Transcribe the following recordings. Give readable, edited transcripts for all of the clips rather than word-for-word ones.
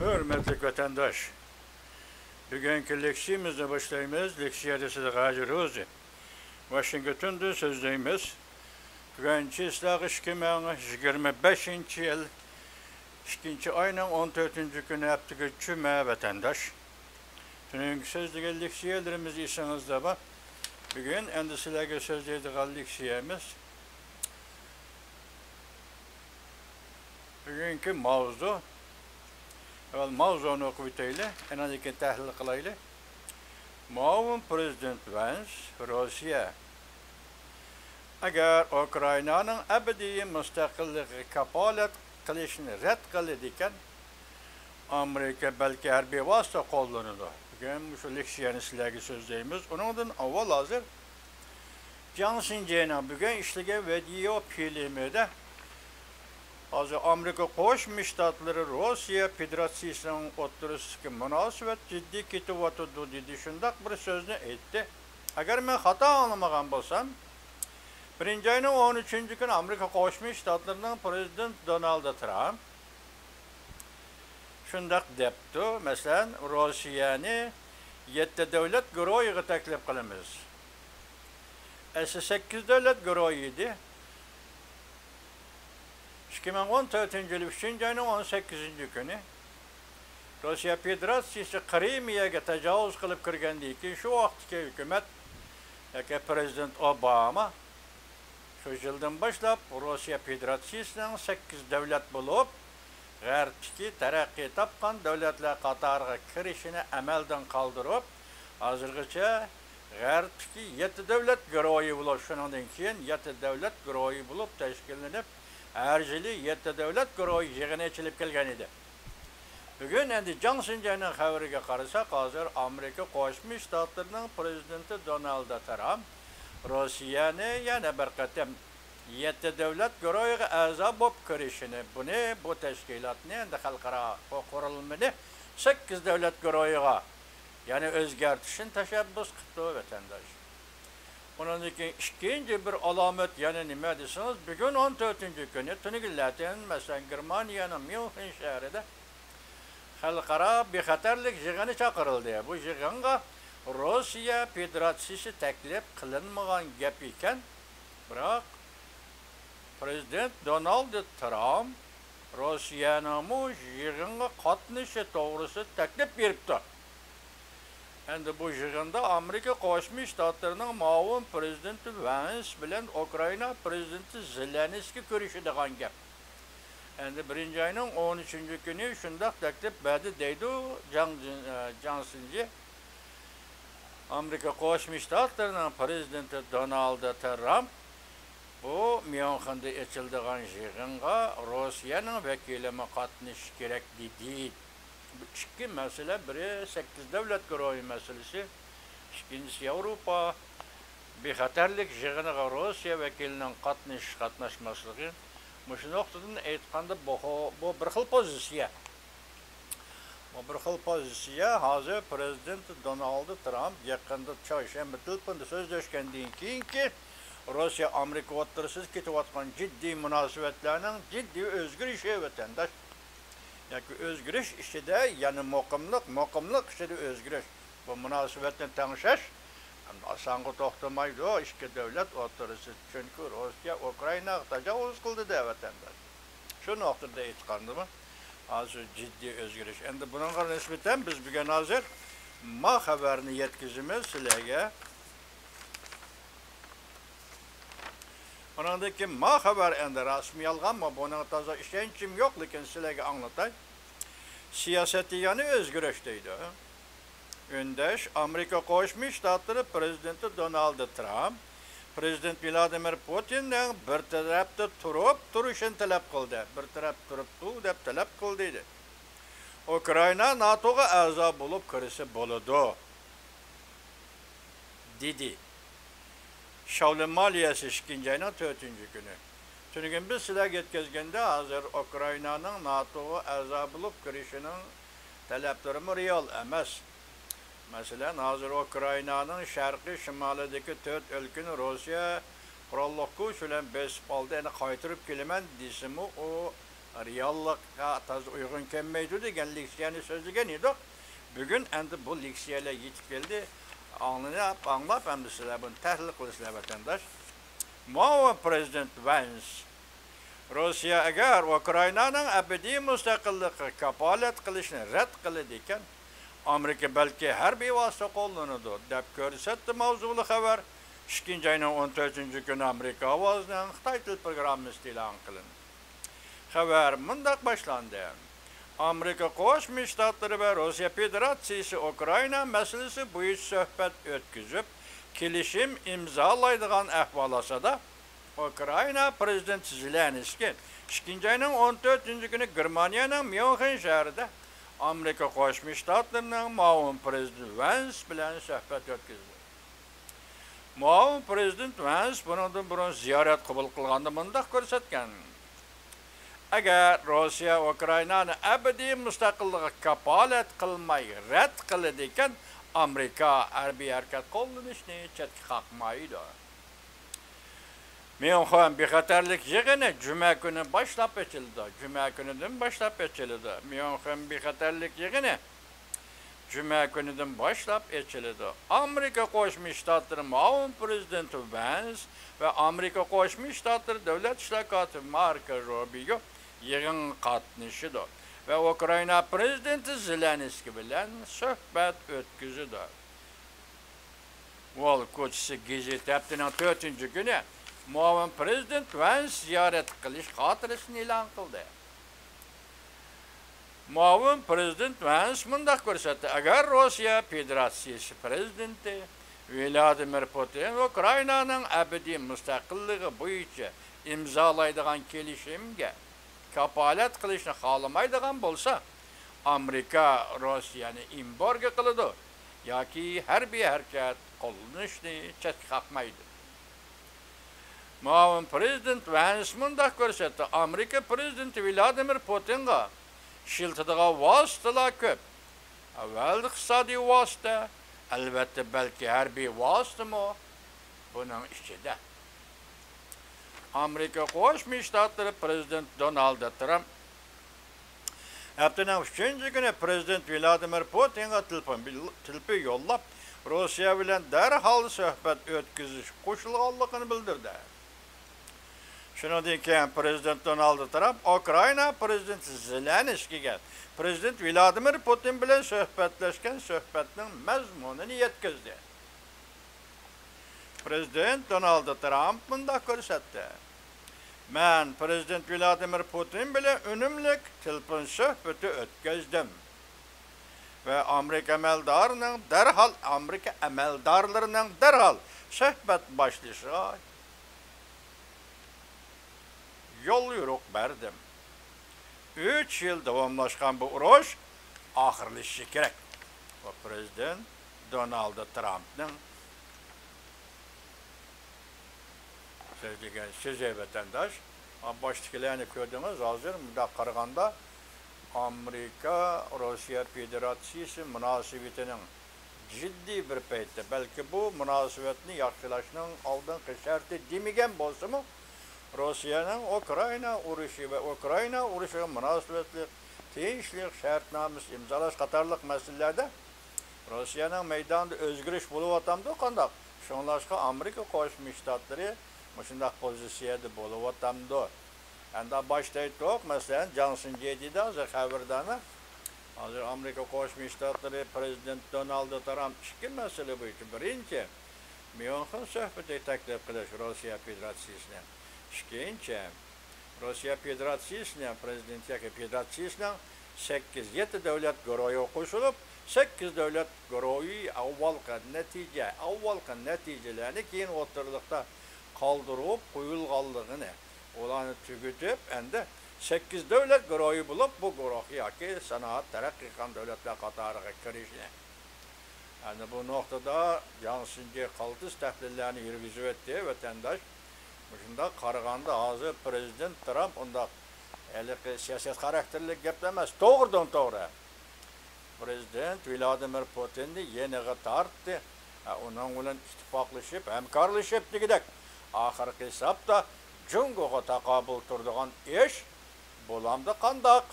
Hürmetli vatandaş, bugünkü leksiyamızda başlayımız. Leksiyada size Gazi Rozi. Washington'da sözleyimiz. Bugünkü ıslahı 2025 yıl 2. ayının 14. günü yaptığı cüme vatandaş. Tünün sözlüğü leksiyalarımız isanızda var. Bugün endişelerge sözleydiği leksiyamız. Bugünkü mavzu. Evvel mavzunu okuyutayla, en azından tahlil kılayla. Muavin Prezident Vance, Rusya. Eğer Ukrayna'nın ebedi müstakilliği kapalet kılışını red kılıdiken, Amerika belki harbi vasıta kullanılır. Bugün şu leksiyonu sizlerge sözleyimiz. Onundan avval hazır. Johnson Ceyna bugün işlige video filmide hazır Amerika Koşmuş Ştatları Rusya Federasyası'nın oturusundaki münasebet ciddi kituvatıdır dedi. Şundak bir sözünü etti. Eğer ben hata anlamagan bolsam, 1. ayının 13. gün Amerika Koşmuş Ştatları'nın Prezident Donald Trump şundak depti. Mesela Rusya'nı 7 devlet güruhuna teklif kılımız. 8 devlet güruhuydu. 2014 yılı 3. ayının 18. günü Rusya Federasyası Krimiye'ye tecavüz kılıp kirgendiği ki şu vaktki hükümet yani Prezident Obama şu yıldan başlap Rusya Federasyası'nın 8 devlet bulup G'arbdaki terakki tapkan devletler qatarına kirişini amelden kaldırıp hazırgıça G'arbdaki 7 devlet güruhu bulup şundan keyin 7 devlet güruhu bulup teşkillenip her yılı 7 devlet güruhu yığını içilip kelgen idi. Bugün endi Johnson Ceyna haberiga qarasak, hazır Amerika Qo'shma Shtatlarining prezidenti Donald Trump Rossiyani yana bir qatam 7 devlet güruhiga a'zo bo'lib kirishini, bu tashkilotni endi xalqaro qurilmani 8 devlet güruhiga yani o'zgartirishni tashabbus qildi vatandosh. Ondan ikinci bir alamet yani nima deseniz, bugün 14. günü tünügüllatin mesela Germaniyanın München şehrinde xalqaro bexatarlik yig'ini chaqirildi. Bu yig'inga Rusya Federasyası teklif qilinmagan gap ekan, biroq Prezident Donald Trump Rusya'nın bu yig'inga qatnashi to'g'risida teklif beribdi. Endi bu yig'inda Amerika Qo'shma Shtatlarining muavin prezidenti Vance bilan Ukraina prezidenti Zelenskiy ko'rishadigan gap. Endi 1. ayning 13. kuni shunday taklif berdi deydi Johnsonji. Amerika Qo'shma Shtatlarining prezidenti Donald Trump bu München'da ochiladigan yig'inga Rossiyaning vakilimi qatnashishi kerak dedi. İki mesele, biri 8 devlet güruhu meselesi, ikincisi Avrupa bexatarlik yig'iniga Rusya vakilining qatnaşmaslığı. Şu noktadan aytganda bu bir xil pozitsiya. Bu bir xil pozitsiya hozir Prezident Donald Trump yaqinda chorshanba telefonda so'zlashgandan keyinki Rusya Amerika o'rtasida ketayotgan jiddiy munosabatlarning jiddiy o'zgarishi vatandosh. Yani özgürlük işide yani muqimlik işide özgürlük. Bu münasebetden tanışış asanğı toxtamaydı o iki devlet oturası. Çünkü Rusya Ukrayna tecavüz kıldı da vatandaş. Şu noktada aytqandı mı? Hazır ciddi özgürlük. Endi bununla nispeten biz bugün hazır ma haberini yetkizimiz sizlerge. Onundaki ma haber endi rasmi yalgan mı? Bunun taza işençim yok, lakin sizlerge anlatay. Siyaseti yani özgürlükteydi. Öndeş Amerika Qo'shma Shtatlari prezidenti Donald Trump, Prezident Vladimir Putin'den bir tarafta turishini talab qildi. Bir taraf turibdi deb talab qildi dedi. Ukrayna NATO'ga a'zo bo'lib kirishi bo'ladi dedi. Shavli maliyasi 2. ayının 4. günü. Çünkü biz sizlerge yetkazganda hazır Ukrayna'nın NATO'ga a'zo bo'lib kirishinin talabları real emas. Mesela hazır Ukrayna'nın şarkı şimalideki 4 ülkeni Rusya qurolli kuch bilan besib oldi, yani qaytirib kelaman desimi o reallıkka taz uygun kelmeydi degan leksiyani sözlügen edik. Bugün endi bu leksiyalar yetip geldi. Anlap hem de sizler bunu tahlil kılısınlar vatandaş. Muavin Prezident Vance, Rusya eğer Ukrayna'nın ebedi müstakilliği kapalet kılışını red kılıdı iken, Amerika belki harbiy vasıta kullanıdı deb ko'rsatdi mavzuli xabar. 2 ayning 14 kuni Amerika ovozining Xitoy til programmasi e'lon qilindi. Xabar mundaq boshlandi. Amerika Qo'shma Shtatlari va Rossiya Federatsiyasi Ukraina masalasi bo'yicha suhbat o'tkazib, kelishim imzolaydigan ahvol olsa-da, Ukraina prezidenti Zelenskiy 2 ayning 14 kuni Germaniyaning Myunxen shahrida Amerika Qo'shma Shtatlarining muavin prezidenti Vance bilan suhbat o'tkazdi. Muavin prezident Vance bundan burun ziyorat qabul qilganda mundaq ko'rsatgan. Agar Rossiya Ukrainani abadiy mustaqilligiga kapolat qilmay rad qiladi ekan, Amerika harbiy harakat qo'llanishni chetga qoqmaydi. Myunxen bexatarlik yig'ini juma kuni boshlab ochildi. Juma kunidan boshlab ochildi. Myunxen bexatarlik yig'ini juma kunidan boshlab ochildi. Amerika Qo'shma Shtatlari muavin prezidenti Vance va Amerika Qo'shma Shtatlari davlat ishlar kotibi Marko Rubio yig'in qatnashdi va Ukraina prezidenti Zelenskiy bilan suhbat o'tkazdi. Wall ko'chasi gazeta haftaning 4-kuni muavin prezident Vance ziyorat qilish xotirasini e'lon qildi. Muavin prezident Vance mundaq ko'rsatdi: agar Rossiya Federatsiyasi prezidenti Vladimir Putin Ukrainaning abadiy mustaqilligi bo'yicha imzolaydigan kelishimga kapolat qilishni xohlamaydigan bo'lsa, Amerika Rossiyani embargo qiladi yoki harbiy harakat qo'llanishni chetga qoqmaydi. Muavin prezident Vance mundaq ko'rsatdi: Amerika prezidenti Vladimir Putinga shiltadigan vositalar ko'p. Avval iqtisodiy vosita, albatta balki harbiy vositami buning ichida. Amerika Qo'shma Shtatlari prezidenti Donald Trump haftaning 3-kuni prezident Vladimir Putinga telefon yo'llab, Rossiya bilan darhol suhbat o'tkazish qo'shilganligini bildirdi. Shundan keyin prezident Donald Trump Ukraina prezidenti Zelenskiyga prezident Vladimir Putin bilan suhbatlashgan suhbatning mazmunini yetkazdi. Prezident Donald Trump bunda ko'rsatdi: "Men prezident Vladimir Putin bilan unumli telefon suhbati o'tkazdim va Amerika amaldorlarining darhol suhbat boshlashiga yo'l yo'riq berdim. 3 yil davomlashgan bu urush oxirlashishi kerak." Va prezident Donald Trumpning degan so'zi vatandosh, boshdagilarni ko'rdingiz, hozir bunda qaraganda Amerika Rossiya Federatsiyasi munosabatining jiddiy bir paytda, balki bu munosabatni yaxshilashning oldingi sharti demagan bo'lsa-mu, Rossiyaning Ukraina urushi va Ukraina urushiga munosabatli tinchlik shartnomasi imzolash qatorliq masalalarda Rossiyaning maydonida o'zgarish bo'layotganda qandoq? Shunlashqa Amerika Qo'shma Shtatlari shundaq pozitsiyada bo'layotganda. Endi boshda aytdik, masalan, Johnson JD'da hozir xabardami? Hozir Amerika Qo'shma Shtatlari prezident Donald Trump ikki masala bo'yicha birinchi Myunxen suhbati taklif qilish Rossiya Federatsiyasiga. Ikkinchi Rossiya Federatsiyasining prezidenti yoki federatsiyasining 8-7 davlat guruhiga qo'shilib, 8 davlat guruhi avvalgi natijalarni keyin o'tirliqda qoldirib qo'yilganligini ularni tugatib, endi 8 davlat guruhi bo'lib, bu guruh yoki sanoat taraqqiy qilgan davlatlar qatoriga kirishni. Endi bu nuqtada Johnson qaltis tahlillarni yurgizib o'tdi vatandosh. Shunda qaraganda hozir prezident Trump undaq siyosat xarakterli gap emas, to'g'ridan-to'g'ri. Prezident Vladimir Putinni yeniga tortdi. Uning bilan ittifoqlashib, hamkorlashib degidek. Oxirgi hisobda Jungoga taqobil turadigan ish bo'lamdi qandaq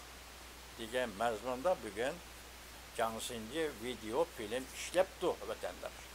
degan mazmunda bugun Jansınji video film ishlabdi vatandosh.